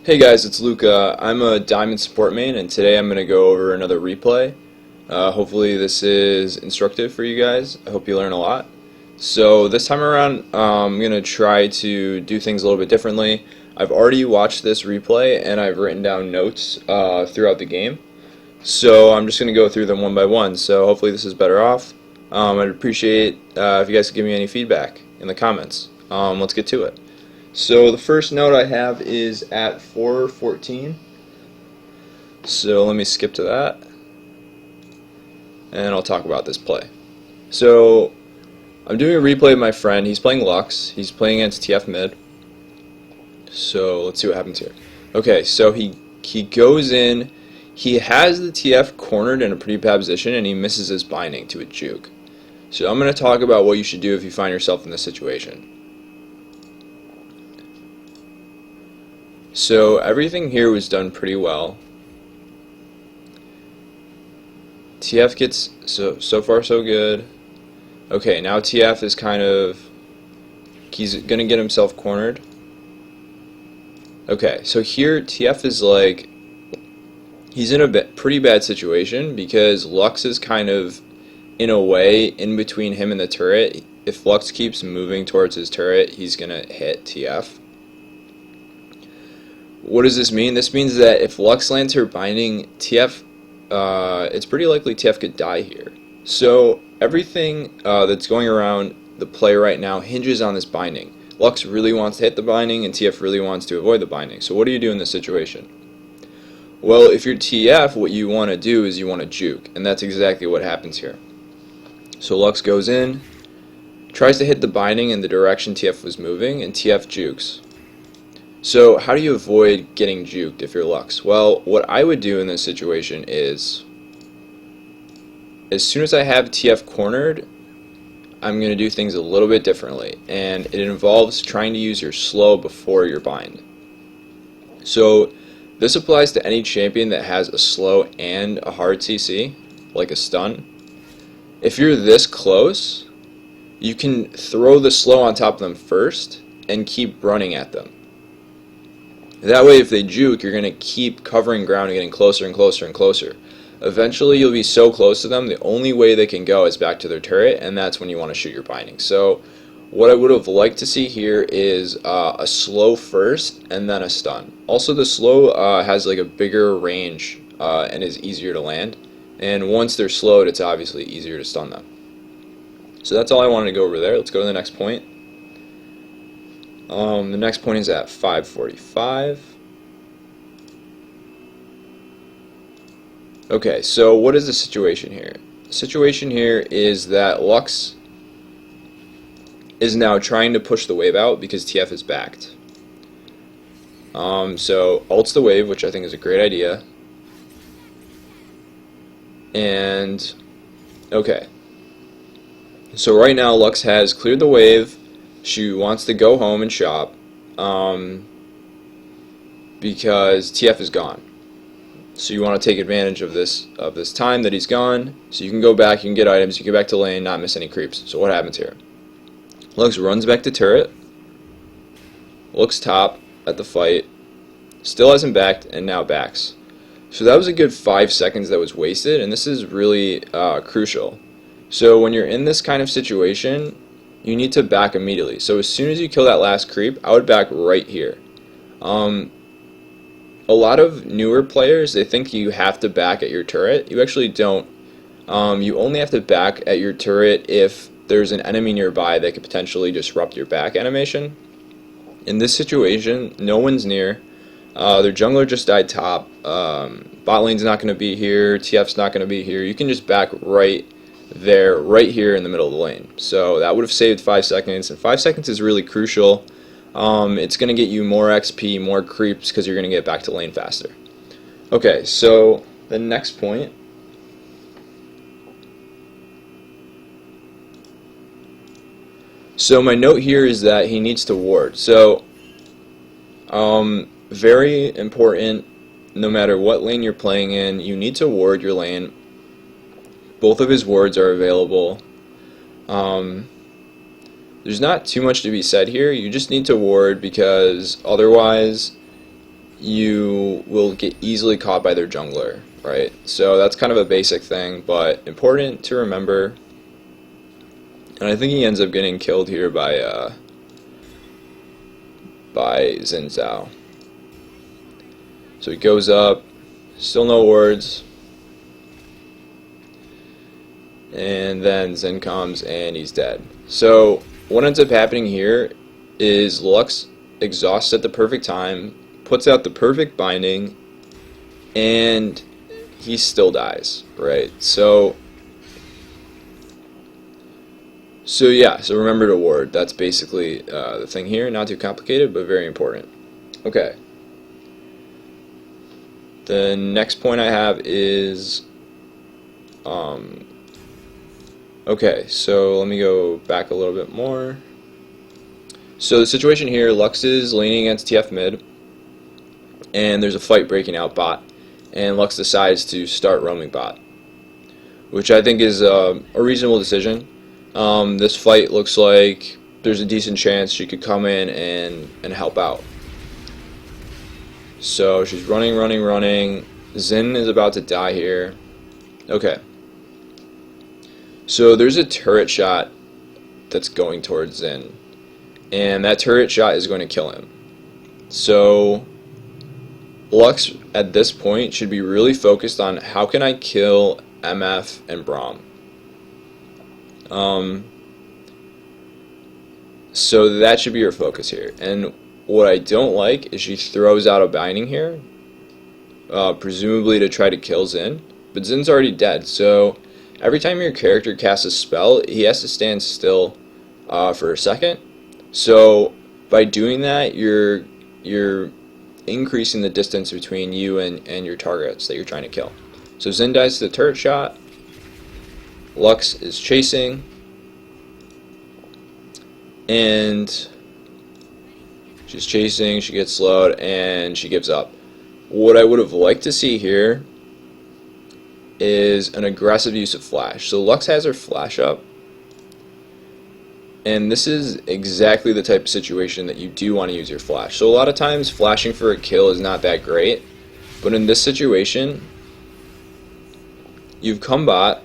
Hey guys, it's Luca. I'm a Diamond support main, and today I'm going to go over another replay. Hopefully this is instructive for you guys. I hope you learn a lot. So this time around, I'm going to try to do things a little bit differently. I've already watched this replay, and I've written down notes throughout the game. So I'm just going to go through them one by one, so hopefully this is better off. I'd appreciate if you guys could give me any feedback in the comments. Let's get to it. So the first note I have is at 4:14. So let me skip to that, and I'll talk about this play. So I'm doing a replay of my friend. He's playing Lux. He's playing against TF mid. So let's see what happens here. Okay, so he goes in. He has the TF cornered in a pretty bad position, and he misses his binding to a juke. So I'm going to talk about what you should do if you find yourself in this situation. So everything here was done pretty well. TF gets so far so good. Okay, now TF is he's gonna get himself cornered. Okay, so here TF is like, he's in a pretty bad situation because Lux is kind of in a way in between him and the turret. If Lux keeps moving towards his turret, he's gonna hit TF. What does this mean? This means that if Lux lands her binding, TF, it's pretty likely TF could die here. So everything that's going around the play right now hinges on this binding. Lux really wants to hit the binding, and TF really wants to avoid the binding. So what do you do in this situation? Well, if you're TF, what you want to do is you want to juke, and that's exactly what happens here. So Lux goes in, tries to hit the binding in the direction TF was moving, and TF jukes. So how do you avoid getting juked if you're Lux? Well, what I would do in this situation is, as soon as I have TF cornered, I'm going to do things a little bit differently, and it involves trying to use your slow before your bind. So this applies to any champion that has a slow and a hard CC, like a stun. If you're this close, you can throw the slow on top of them first and keep running at them. That way, if they juke, you're going to keep covering ground and getting closer and closer and closer. Eventually, you'll be so close to them, the only way they can go is back to their turret, and that's when you want to shoot your binding. So what I would have liked to see here is a slow first and then a stun. Also, the slow has like a bigger range and is easier to land. And once they're slowed, it's obviously easier to stun them. So that's all I wanted to go over there. Let's go to the next point. The next point is at 5:45. Okay, so what is the situation here? The situation here is that Lux is now trying to push the wave out because TF is backed. So ults the wave, which I think is a great idea. And okay, so right now Lux has cleared the wave. She wants to go home and shop because TF is gone. So you want to take advantage of this time that he's gone, so you can go back, you can get items, you can get back to lane, not miss any creeps. So what happens here? Lux runs back to turret, looks top at the fight, still hasn't backed, and now backs. So that was a good 5 seconds that was wasted, and this is really crucial. So when you're in this kind of situation, you need to back immediately. So as soon as you kill that last creep, I would back right here. A lot of newer players, they think you have to back at your turret. You actually don't. You only have to back at your turret if there's an enemy nearby that could potentially disrupt your back animation. In this situation, no one's near. Their jungler just died top. Bot lane's not going to be here. TF's not going to be here. You can just back right there, right here in the middle of the lane. So that would have saved 5 seconds, and 5 seconds is really crucial. It's going to get you more XP, more creeps, because you're going to get back to lane faster. Okay, so the next point. So my note here is that he needs to ward. So very important, no matter what lane you're playing in, you need to ward your lane. Both of his wards are available. There's not too much to be said here. You just need to ward because otherwise you will get easily caught by their jungler, right? So that's kind of a basic thing, but important to remember. And I think he ends up getting killed here by Xin Zhao. So he goes up, still no wards, and then Xin comes and he's dead. So what ends up happening here is Lux exhausts at the perfect time, puts out the perfect binding, and he still dies, right? So yeah, so remember to ward. That's basically the thing here. Not too complicated, but very important. Okay. The next point I have is, okay, so let me go back a little bit more. So the situation here, Lux is leaning against TF mid, and there's a fight breaking out bot, and Lux decides to start roaming bot, which I think is a reasonable decision. This fight looks like there's a decent chance she could come in and help out. So she's running. Xin is about to die here. Okay. So there's a turret shot that's going towards Xin, and that turret shot is going to kill him. So Lux at this point should be really focused on how can I kill MF and Braum. So that should be your focus here. And what I don't like is she throws out a binding here, presumably to try to kill Xin, but Xin's already dead. So every time your character casts a spell, he has to stand still for a second. So by doing that, you're increasing the distance between you and your targets that you're trying to kill. So Xin dies to the turret shot. Lux is chasing, and she's chasing, she gets slowed, and she gives up. What I would have liked to see here is an aggressive use of flash. So Lux has her flash up, and this is exactly the type of situation that you do want to use your flash. So a lot of times flashing for a kill is not that great, but in this situation, you've come bot,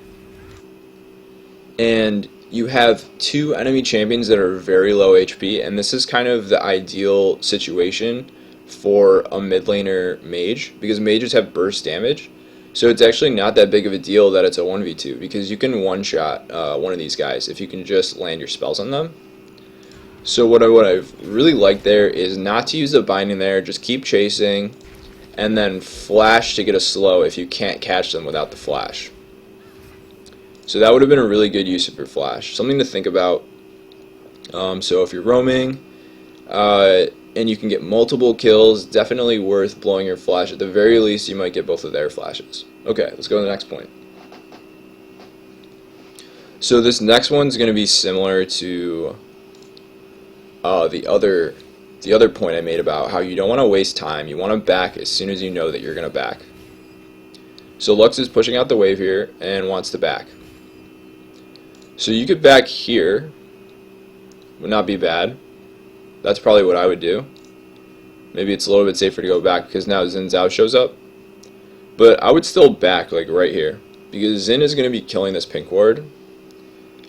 and you have two enemy champions that are very low HP, and this is kind of the ideal situation for a mid laner mage, because mages have burst damage. So it's actually not that big of a deal that it's a 1v2, because you can one-shot one of these guys if you can just land your spells on them. So what I've really liked there is not to use the binding there, just keep chasing, and then flash to get a slow if you can't catch them without the flash. So that would have been a really good use of your flash. Something to think about. So if you're roaming and you can get multiple kills, definitely worth blowing your flash. At the very least, you might get both of their flashes. Okay, let's go to the next point. So this next one's going to be similar to the other point I made about how you don't want to waste time. You want to back as soon as you know that you're going to back. So Lux is pushing out the wave here and wants to back. So you could back here, would not be bad. That's probably what I would do. Maybe it's a little bit safer to go back because now Xin Zhao shows up. But I would still back like right here, because Xin is going to be killing this pink ward.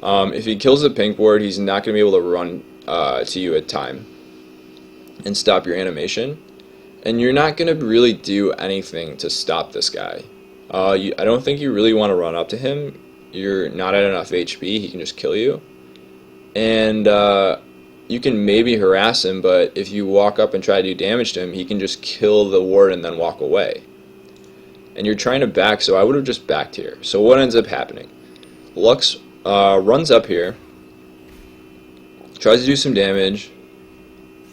If he kills the pink ward, he's not going to be able to run to you at time and stop your animation. And you're not going to really do anything to stop this guy. I don't think you really want to run up to him. You're not at enough HP, he can just kill you. And you can maybe harass him, but if you walk up and try to do damage to him, he can just kill the ward and then walk away. And you're trying to back, so I would have just backed here. So what ends up happening? Lux runs up here, tries to do some damage,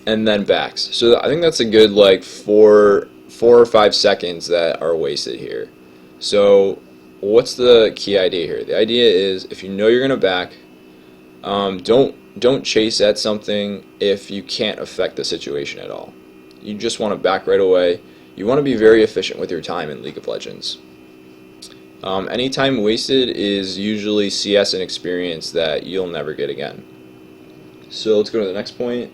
and then backs. So I think that's a good like 4 or 5 seconds that are wasted here. So what's the key idea here? The idea is if you know you're gonna back, don't chase at something if you can't affect the situation at all. You just want to back right away. You want to be very efficient with your time in League of Legends. Any time wasted is usually CS and experience that you'll never get again. So let's go to the next point.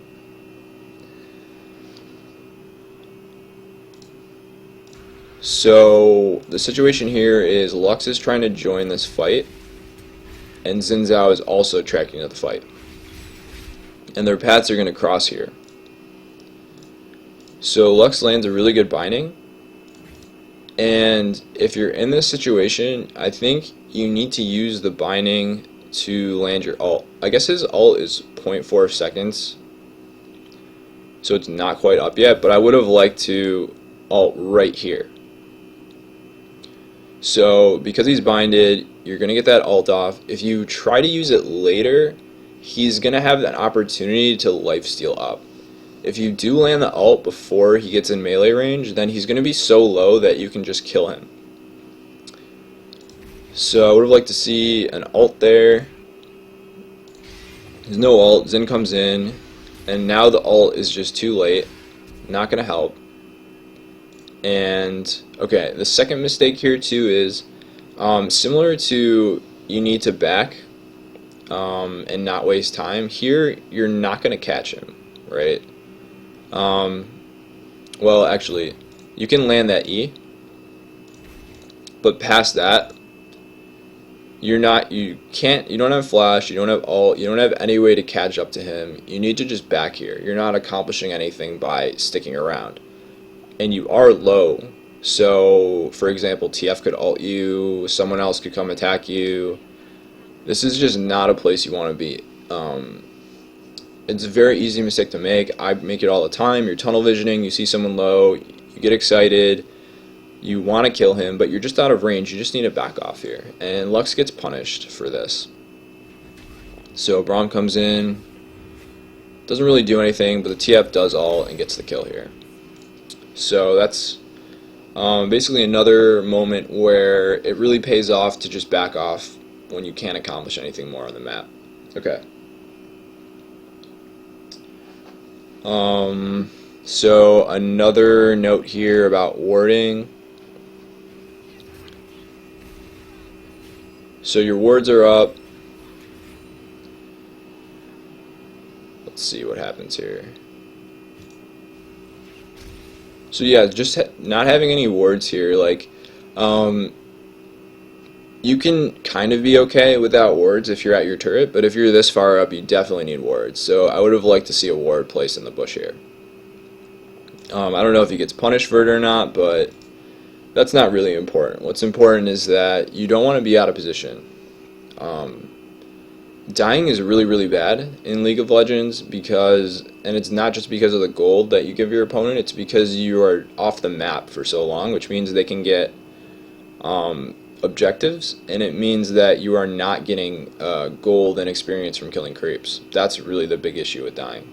So the situation here is Lux is trying to join this fight, and Xin Zhao is also tracking to the fight. And their paths are going to cross here. So Lux lands a really good binding, and if you're in this situation, I think you need to use the binding to land your ult. I guess his ult is 0.4 seconds, so it's not quite up yet, but I would have liked to ult right here. So because he's binded, you're going to get that ult off. If you try to use it later, he's going to have that opportunity to lifesteal up. If you do land the ult before he gets in melee range, then he's going to be so low that you can just kill him. So I would have liked to see an ult there. There's no ult. Xin comes in, and now the ult is just too late. Not going to help. And okay, the second mistake here too is similar to you need to back and not waste time. Here you're not going to catch him, right? Well, actually, you can land that E, but past that, you don't have flash, you don't have ult, you don't have any way to catch up to him. You need to just back here. You're not accomplishing anything by sticking around. And you are low, so for example, TF could ult you, someone else could come attack you. This is just not a place you want to be. It's a very easy mistake to make. I make it all the time. You're tunnel visioning, you see someone low, you get excited, you want to kill him, but you're just out of range. You just need to back off here, and Lux gets punished for this. So Braum comes in, doesn't really do anything, but the TF does all and gets the kill here. So that's basically another moment where it really pays off to just back off when you can't accomplish anything more on the map. Okay. So another note here about warding. So your wards are up. Let's see what happens here. So yeah, just not having any wards here, like, you can kind of be okay without wards if you're at your turret, but if you're this far up, you definitely need wards. So I would have liked to see a ward placed in the bush here. I don't know if he gets punished for it or not, but that's not really important. What's important is that you don't want to be out of position. Dying is really, really bad in League of Legends because, and it's not just because of the gold that you give your opponent, it's because you are off the map for so long, which means they can get objectives, and it means that you are not getting gold and experience from killing creeps. That's really the big issue with dying.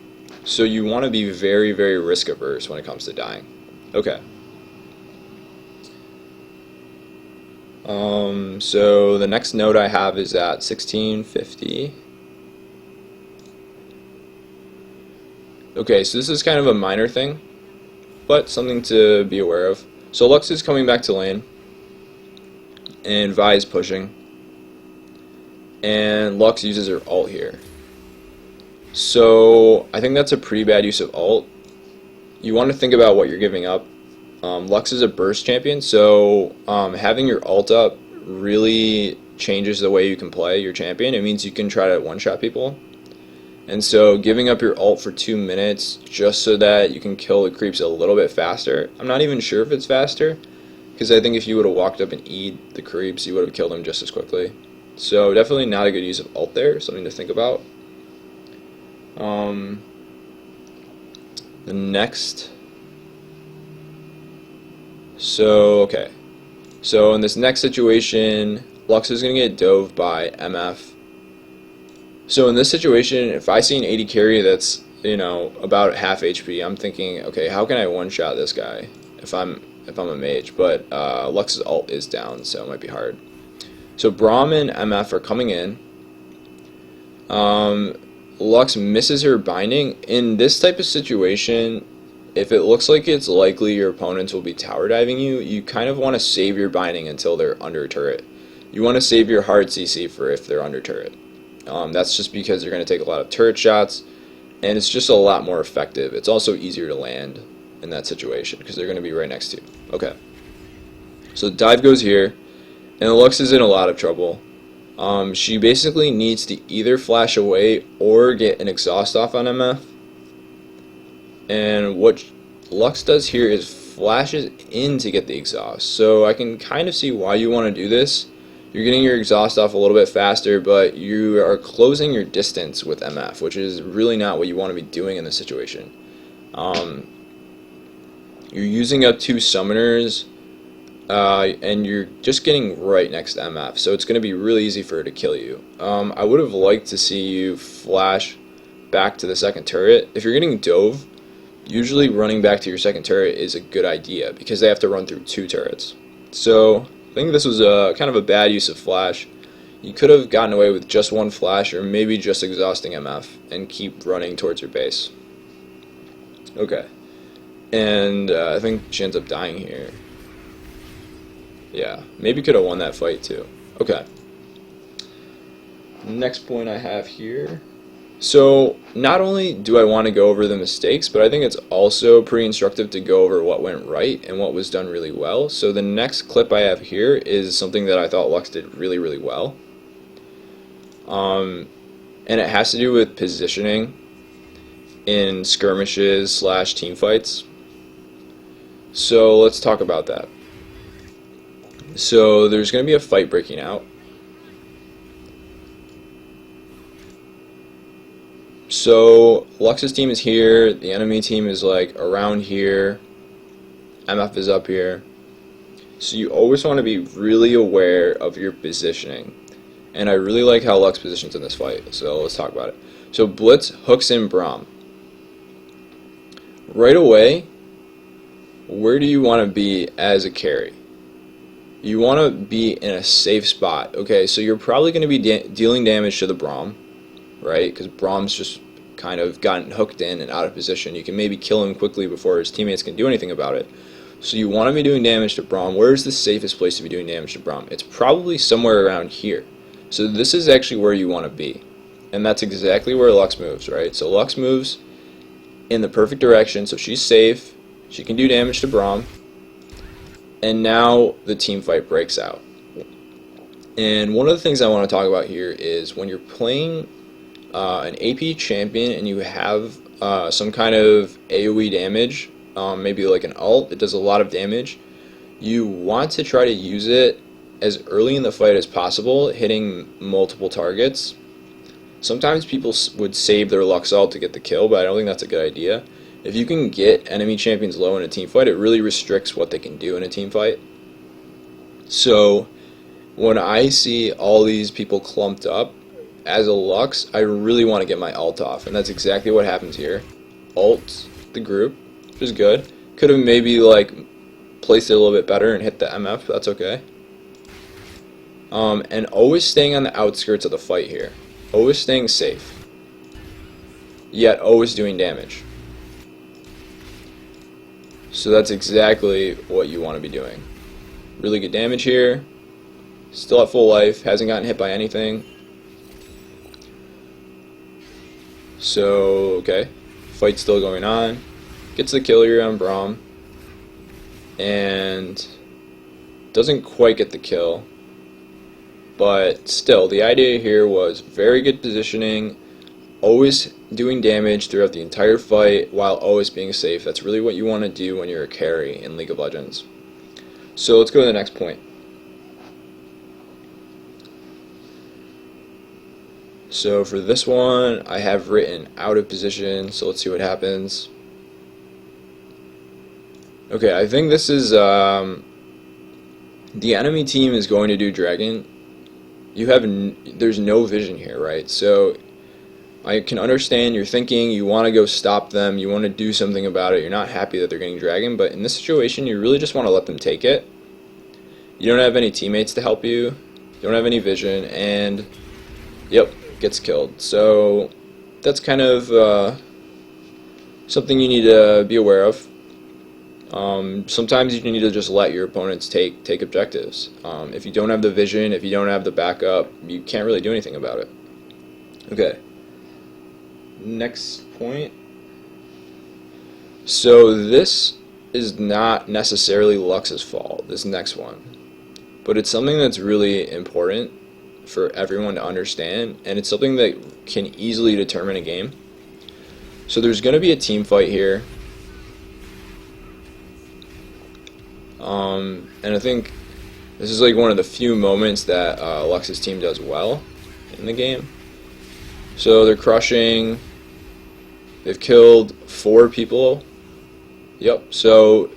So you want to be very, very risk averse when it comes to dying. Okay. So the next note I have is at 1650. Okay, so this is kind of a minor thing, but something to be aware of. So Lux is coming back to lane, and Vi is pushing, and Lux uses her ult here. So I think that's a pretty bad use of ult. You want to think about what you're giving up. Lux is a burst champion, so having your ult up really changes the way you can play your champion. It means you can try to one-shot people. And so giving up your ult for 2 minutes just so that you can kill the creeps a little bit faster. I'm not even sure if it's faster, because I think if you would have walked up and E'd the creeps, you would have killed them just as quickly. So definitely not a good use of ult there, something to think about. The next... okay. So in this next situation, Lux is going to get dove by MF. So in this situation, if I see an 80 carry that's, you know, about half HP, I'm thinking, okay, how can I one-shot this guy if I'm a mage? But Lux's ult is down, so it might be hard. So Braum and MF are coming in. Lux misses her binding. In this type of situation, if it looks like it's likely your opponents will be tower diving you, you kind of want to save your binding until they're under turret. You want to save your hard CC for if they're under turret. That's just because you're going to take a lot of turret shots, and it's just a lot more effective. It's also easier to land in that situation because they're going to be right next to you. Okay. So dive goes here, and Lux is in a lot of trouble. She basically needs to either flash away or get an exhaust off on MF. And what Lux does here is flashes in to get the exhaust. So I can kind of see why you want to do this. You're getting your exhaust off a little bit faster, but you are closing your distance with MF, which is really not what you want to be doing in this situation. You're using up 2 summoners, and you're just getting right next to MF, so it's going to be really easy for her to kill you. I would have liked to see you flash back to the second turret. If you're getting dove, usually running back to your second turret is a good idea because they have to run through 2 turrets. So I think this was a kind of a bad use of flash. You could have gotten away with just 1 flash, or maybe just exhausting MF and keep running towards your base. Okay, and I think she ends up dying here. Yeah, maybe could have won that fight too. Okay. Next point I have here. So, not only do I want to go over the mistakes, but I think it's also pretty instructive to go over what went right and what was done really well. So the next clip I have here is something that I thought Lux did really, really well. And it has to do with positioning in skirmishes / team fights. So let's talk about that. So there's going to be a fight breaking out. So Lux's team is here, the enemy team is like around here, MF is up here. So you always want to be really aware of your positioning. And I really like how Lux positions in this fight, so let's talk about it. So Blitz hooks in Braum. Right away, where do you want to be as a carry? You want to be in a safe spot. Okay, so you're probably going to be dealing damage to the Braum, right? Because Braum's just kind of gotten hooked in and out of position. You can maybe kill him quickly before his teammates can do anything about it. So you want to be doing damage to Braum. Where's the safest place to be doing damage to Braum? It's probably somewhere around here. So this is actually where you want to be. And that's exactly where Lux moves, right? So Lux moves in the perfect direction, so she's safe. She can do damage to Braum. And now the team fight breaks out. And one of the things I want to talk about here is when you're playing an AP champion and you have some kind of AoE damage, maybe like an ult that does a lot of damage, you want to try to use it as early in the fight as possible, hitting multiple targets. Sometimes people would save their Lux ult to get the kill, but I don't think that's a good idea. If you can get enemy champions low in a team fight, it really restricts what they can do in a team fight. So when I see all these people clumped up, as a Lux, I really want to get my ult off, and that's exactly what happens here. Ult the group, which is good. Could have maybe like placed it a little bit better and hit the MF, but that's okay. And always staying on the outskirts of the fight here. Always staying safe. Yet always doing damage. So that's exactly what you want to be doing. Really good damage here. Still at full life. Hasn't gotten hit by anything. So, okay. Fight's still going on. Gets the kill here on Braum. And doesn't quite get the kill. But still, the idea here was very good positioning. Always doing damage throughout the entire fight while always being safe. That's really what you want to do when you're a carry in League of Legends. So let's go to the next point. So for this one, I have written out of position, so let's see what happens. Okay, I think this is, the enemy team is going to do Dragon. You have, there's no vision here, right? So I can understand you're thinking you want to go stop them, you want to do something about it, you're not happy that they're getting Dragon, but in this situation, you really just want to let them take it. You don't have any teammates to help you, you don't have any vision, and, yep, gets killed. So that's kind of something you need to be aware of. Sometimes you need to just let your opponents take objectives. If you don't have the vision, if you don't have the backup, you can't really do anything about it. Okay. Next point. So this is not necessarily Lux's fault, this next one. But it's something that's really important for everyone to understand, and it's something that can easily determine a game. So there's going to be a team fight here. And I think this is like one of the few moments that Lux's team does well in the game. So they're crushing. They've killed 4 people. Yep. So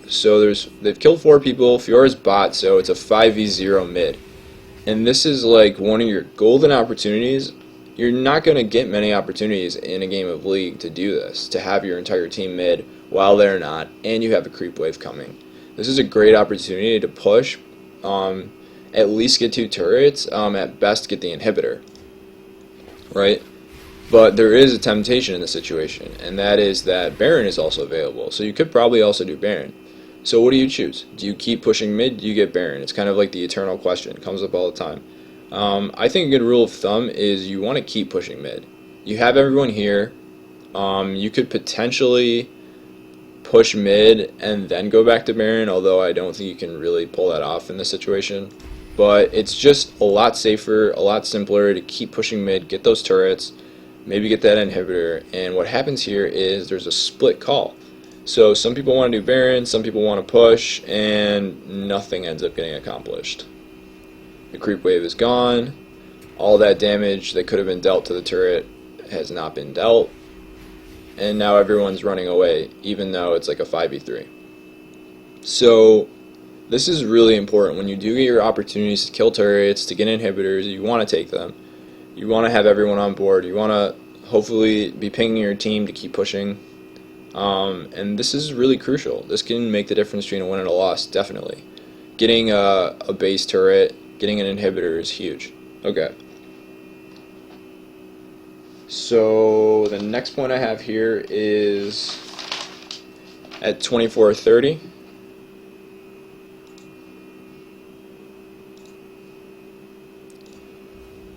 they've killed 4 people. Fiora's bot, so it's a 5v0 mid. And this is like one of your golden opportunities. You're not going to get many opportunities in a game of League to do this, to have your entire team mid while they're not, and you have a creep wave coming. This is a great opportunity to push, at least get 2 turrets, at best get the inhibitor, right? But there is a temptation in the situation, and that is that Baron is also available, so you could probably also do Baron. So what do you choose? Do you keep pushing mid? Do you get Baron? It's kind of like the eternal question. It comes up all the time. I think a good rule of thumb is you want to keep pushing mid. You have everyone here. You could potentially push mid and then go back to Baron, although I don't think you can really pull that off in this situation. But it's just a lot safer, a lot simpler to keep pushing mid, get those turrets, maybe get that inhibitor, and what happens here is there's a split call. So some people want to do Baron, some people want to push, and nothing ends up getting accomplished. The creep wave is gone. All that damage that could have been dealt to the turret has not been dealt. And now everyone's running away, even though it's like a 5v3. So this is really important. When you do get your opportunities to kill turrets, to get inhibitors, you want to take them. You want to have everyone on board. You want to hopefully be pinging your team to keep pushing. And this is really crucial. This can make the difference between a win and a loss, definitely. Getting a base turret, getting an inhibitor is huge. Okay. So the next point I have here is at 24:30.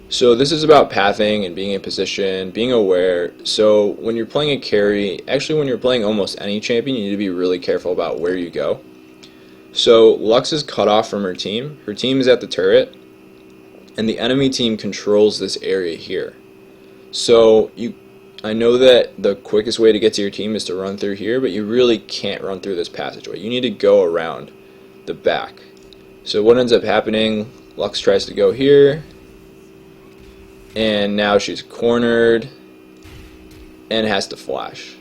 So this is about pathing and being in position, being aware. So when you're playing a carry, actually when you're playing almost any champion, you need to be really careful about where you go. So Lux is cut off from her team. Her team is at the turret, and the enemy team controls this area here. So I know that the quickest way to get to your team is to run through here, but you really can't run through this passageway. You need to go around the back. So what ends up happening, Lux tries to go here, and now she's cornered and has to flash.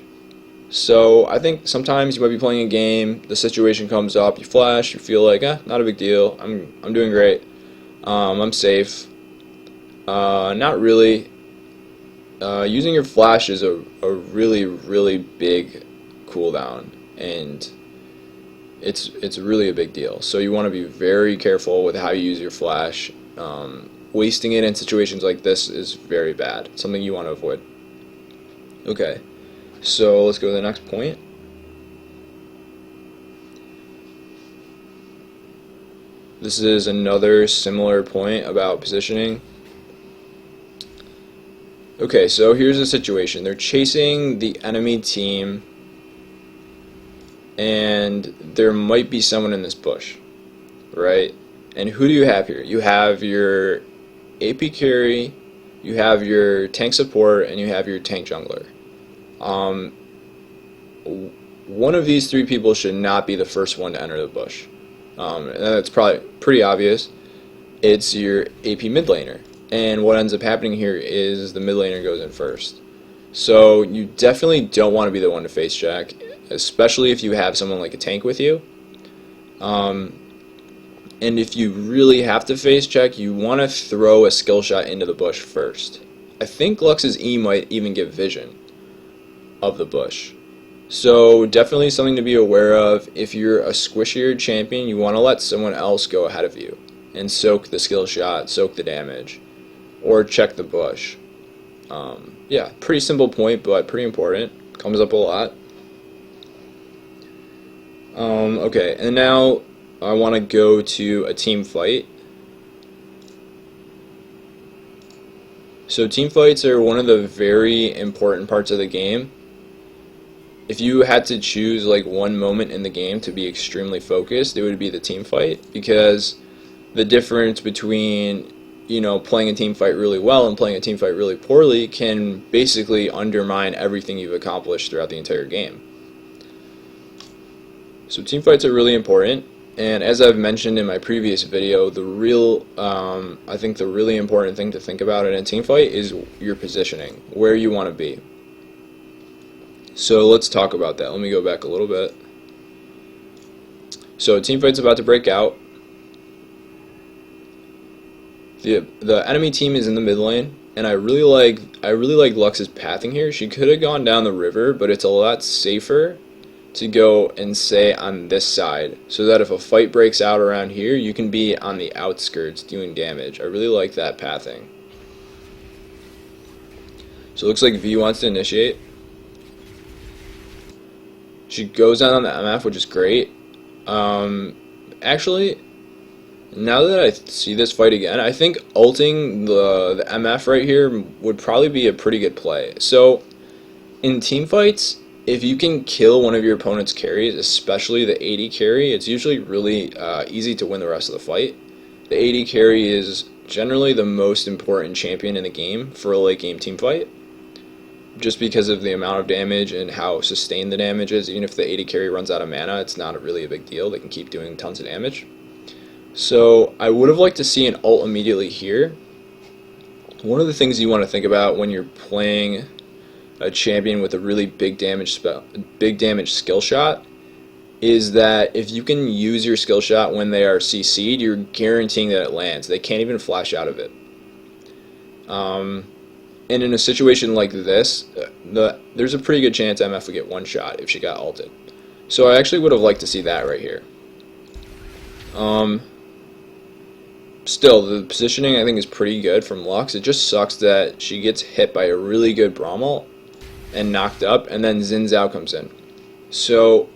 So I think sometimes you might be playing a game, the situation comes up, you flash, you feel like, not a big deal, I'm doing great, I'm safe. Not really. Using your flash is a really, really big cooldown, and it's really a big deal. So you want to be very careful with how you use your flash. Wasting it in situations like this is very bad. Something you want to avoid. Okay, so let's go to the next point. This is another similar point about positioning. Okay, so here's the situation. They're chasing the enemy team, and there might be someone in this bush, right? And who do you have here? You have your AP carry, you have your tank support, and you have your tank jungler. One of these 3 people should not be the first one to enter the bush. And that's probably pretty obvious. It's your AP mid laner. And what ends up happening here is the mid laner goes in first. So you definitely don't want to be the one to face check, especially if you have someone like a tank with you. And if you really have to face check, you want to throw a skill shot into the bush first. I think Lux's E might even give vision of the bush. So definitely something to be aware of. If you're a squishier champion, you want to let someone else go ahead of you and soak the skill shot, soak the damage, or check the bush. Yeah, pretty simple point, but pretty important. Comes up a lot. Okay, and now I want to go to a team fight. So team fights are one of the very important parts of the game. if you had to choose like one moment in the game to be extremely focused, it would be the team fight, because the difference between playing a team fight really well and playing a team fight really poorly can basically undermine everything you've accomplished throughout the entire game. So team fights are really important, and as I've mentioned in my previous video, I think the really important thing to think about in a team fight is your positioning, where you want to be. So let's talk about that. Let me go back a little bit. So team fight's about to break out. The enemy team is in the mid lane, and I really like Lux's pathing here. She could have gone down the river, but it's a lot safer to go and stay on this side, so that if a fight breaks out around here, you can be on the outskirts doing damage. I really like that pathing. So it looks like V wants to initiate. She goes down on the MF, which is great. Actually, now that I see this fight again, I think ulting the MF right here would probably be a pretty good play. So in team fights, if you can kill one of your opponent's carries, especially the AD carry, it's usually really easy to win the rest of the fight. The AD carry is generally the most important champion in the game for a late game team fight, just because of the amount of damage and how sustained the damage is. Even if the AD carry runs out of mana, it's not really a big deal. They can keep doing tons of damage. So I would have liked to see an ult immediately here. One of the things you want to think about when you're playing a champion with a really big damage skill shot is that if you can use your skill shot when they are CC'd, you're guaranteeing that it lands. They can't even flash out of it. And in a situation like this, there's a pretty good chance MF would get one shot if she got ulted. So I actually would have liked to see that right here. Still, the positioning I think is pretty good from Lux. It just sucks that she gets hit by a really good Braum ult and knocked up, and then Xin Zhao comes in. So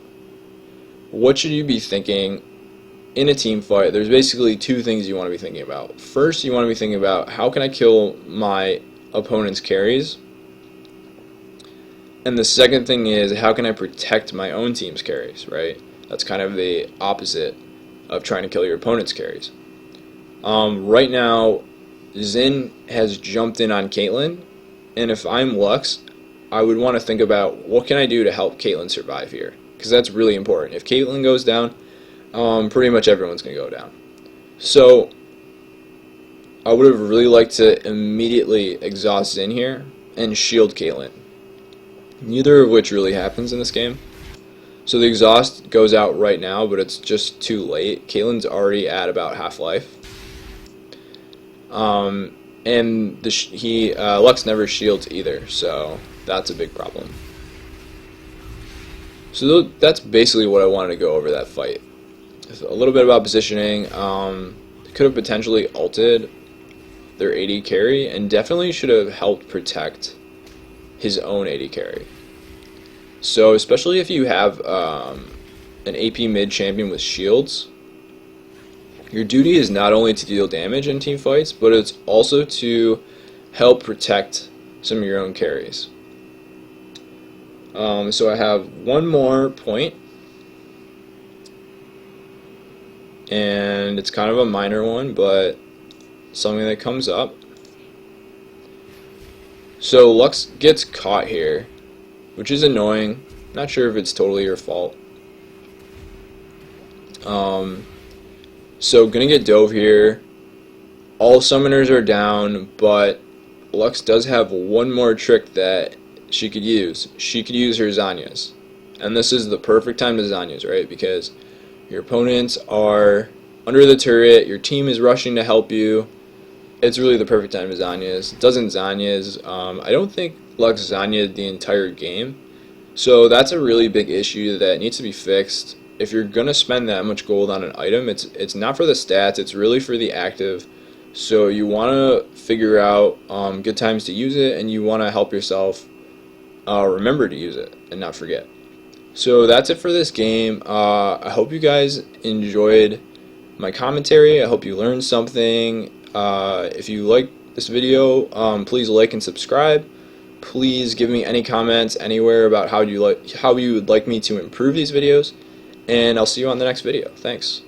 what should you be thinking in a team fight? There's basically two things you want to be thinking about. First, you want to be thinking about, how can I kill my opponent's carries? And the second thing is, how can I protect my own team's carries, right? That's kind of the opposite of trying to kill your opponent's carries. Right now, Xin has jumped in on Caitlyn, and if I'm Lux, I would want to think about, what can I do to help Caitlyn survive here? Because that's really important. If Caitlyn goes down, pretty much everyone's going to go down. So I would have really liked to immediately exhaust Xin here and shield Caitlyn. Neither of which really happens in this game. So the exhaust goes out right now, but it's just too late. Caitlyn's already at about half-life. And Lux never shields either, so that's a big problem. So that's basically what I wanted to go over that fight. A little bit about positioning. Could have potentially ulted their AD carry, and definitely should have helped protect his own AD carry. So especially if you have an AP mid champion with shields, your duty is not only to deal damage in team fights, but it's also to help protect some of your own carries. So I have one more point, and it's kind of a minor one, but something that comes up. So Lux gets caught here, which is annoying. Not sure if it's totally your fault. So gonna get dove here. All summoners are down, but Lux does have one more trick that she could use. She could use her Zhonya's. And this is the perfect time to Zhonya's, right? Because your opponents are under the turret, your team is rushing to help you. It's really the perfect time to Zhonya's. Doesn't Zhonya's. I don't think Lux Zhonya'd the entire game. So that's a really big issue that needs to be fixed. If you're going to spend that much gold on an item, it's not for the stats, it's really for the active. So you want to figure out good times to use it, and you want to help yourself remember to use it and not forget. So that's it for this game. I hope you guys enjoyed my commentary. I hope you learned something. If you like this video, please like and subscribe. Please give me any comments anywhere about how you would like me to improve these videos, and I'll see you on the next video. Thanks.